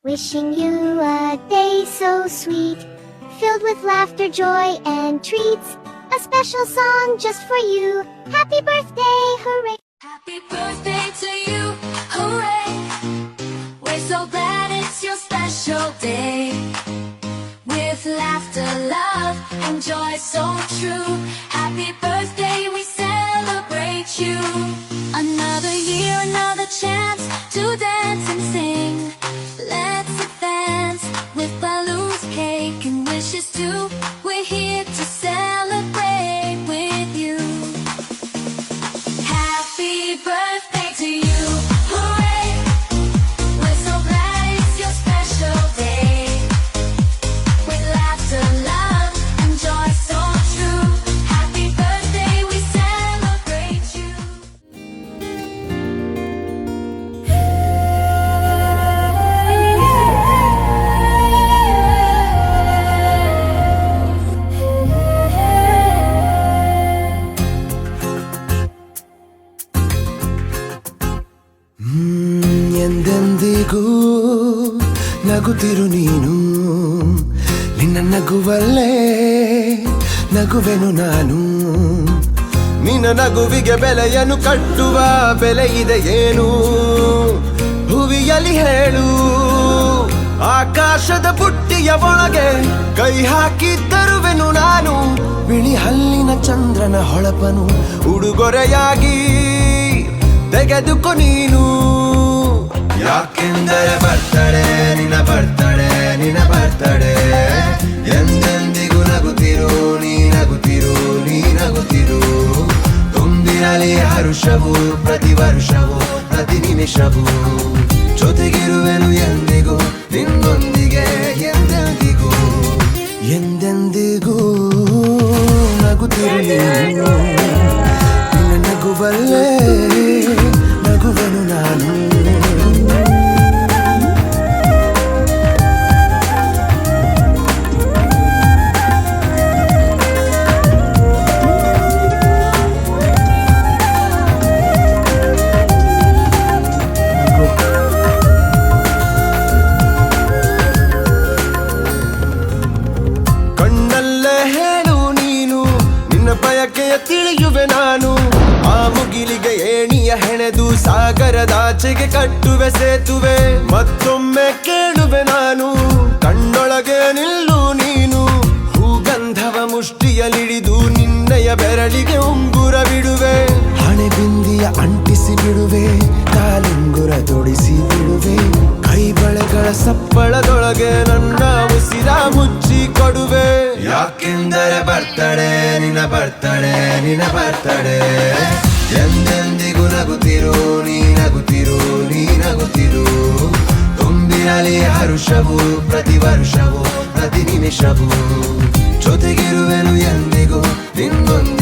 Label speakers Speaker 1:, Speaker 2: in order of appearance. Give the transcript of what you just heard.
Speaker 1: Wishing you a day so sweet, filled with laughter, joy, and treats. A special song just for you. Happy birthday, hooray!
Speaker 2: Happy birthday to you, hooray! We're so glad it's your special day. With laughter, love, and joy so true. Happy birthday, we celebrate you. Another year, another chance to dance and sing. Let's advance with balloons, cake, and wishes too. We're here to celebrate with you. Happy birthday to you, hooray! We're so glad it's your special day. With laughter, love, and joy so true. Happy birthday, we celebrate you.
Speaker 3: ಎಂದೆಂದಿಗೂ ನಗುತ್ತಿರು ನೀನು, ನಿನ್ನ ನಗುವಲ್ಲೇ ನಗುವೆನು ನಾನು. ನಿನ್ನ ನಗುವಿಗೆ ಬೆಲೆಯನ್ನು ಕಟ್ಟುವ ಬೆಲೆ ಇದೆ ಏನು? ಭುವಿಯಲ್ಲಿ ಹೇಳು, ಆಕಾಶದ ಬುಟ್ಟಿಯ ಒಳಗೆ ಕೈ ಹಾಕಿ ತರುವೆನು ನಾನು. ಬಿಳಿ ಹಲ್ಲಿನ ಚಂದ್ರನ ಹೊಳಪನು ಉಡುಗೊರೆಯಾಗಿ ತೆಗೆದುಕೊ ನೀನು. ಯಾಕೆಂದರೆ ಬರ್ತಡೆ ನಿನ್ನ ಬರ್ತಡೆ, ನಿನ್ನ ಬರ್ತಡೆ. ಎಂದೆಂದಿಗೂ ನಗುತ್ತಿರು ನೀ ನಗುತ್ತಿರು, ನೀ ನಗುತ್ತಿರು. ತುಂಬಿರಲಿ ಹರುಷವು ಪ್ರತಿ ವರ್ಷವೂ ಪ್ರತಿ ನಿಮಿಷವೂ. ಜೊತೆಗಿರುವೆನು ಎಂದಿಗೂ ನಿನ್ನೊಂದಿಗೆ ಎಂದೆಂದಿಗೂ. ಎಂದೆಂದಿಗೂ ನಗುತ್ತಿರು ನೀನು, ನಿನ್ನ ನಗುವಲ್ಲೇ ನಗುವೆನು ನಾನು. ಕಣ್ಣಲ್ಲೇ ಹೇಳು ನೀನು, ನಿನ್ನ ಬಯಕೆಯ ತಿಳಿಯುವೆ ನಾನು. ಆ ಮುಗಿಲಿಗೆ ಏಣಿಯ ಹೆಣೆದು ಸಾಗರದಾಚೆಗೆ ಕಟ್ಟುವೆ ಸೇತುವೆ. ಮತ್ತೊಮ್ಮೆ ಕೇಳುವೆ ನಾನು, ಕಣ್ಣೊಳಗೆ ನಿಲ್ಲು ನೀನು. ಹೂಗಂಧವ ಮುಷ್ಟಿಯಲಿಡಿದು ನಿನ್ನಯ ಬೆರಳಿಗೆ ಉಂಗುರ ಬಿಡುವೆ. ಹಣೆ ಬಿಂದಿಯ ಅಂಟಿಸಿ ಬಿಡುವೆ, ಕಾಲುಂಗುರ ತೊಡಿಸಿ ಬಿಡುವೆ. ಕೈ ಬಳೆಗಳ ಸಪ್ಪಳದೊಳಗೆ ನನ್ನ ಉಸಿರ ಮುಚ್ಚಿ ಕೊಡುವೆ. ಯಾಕೆಂದರೆ ಬರ್ತಡೆ ನಿನ್ನ ಬರ್ತಡೆ, ನಿನ್ನ ಬರ್ತಡೆ. ಎಂದೆಂದಿಗೂ ನಗುತ್ತಿರು ನೀ ನಗುತ್ತಿರು, ನೀ ನಗುತ್ತಿರು. ತುಂಬಿರಲಿ ಹರುಷವು ಪ್ರತಿ ವರ್ಷವೂ ಪ್ರತಿ ನಿಮಿಷವೂ. ಜೊತೆಗಿರುವೆನು ಎಂದಿಗೂ ನಿನ್ನೊಂದಿಗೆ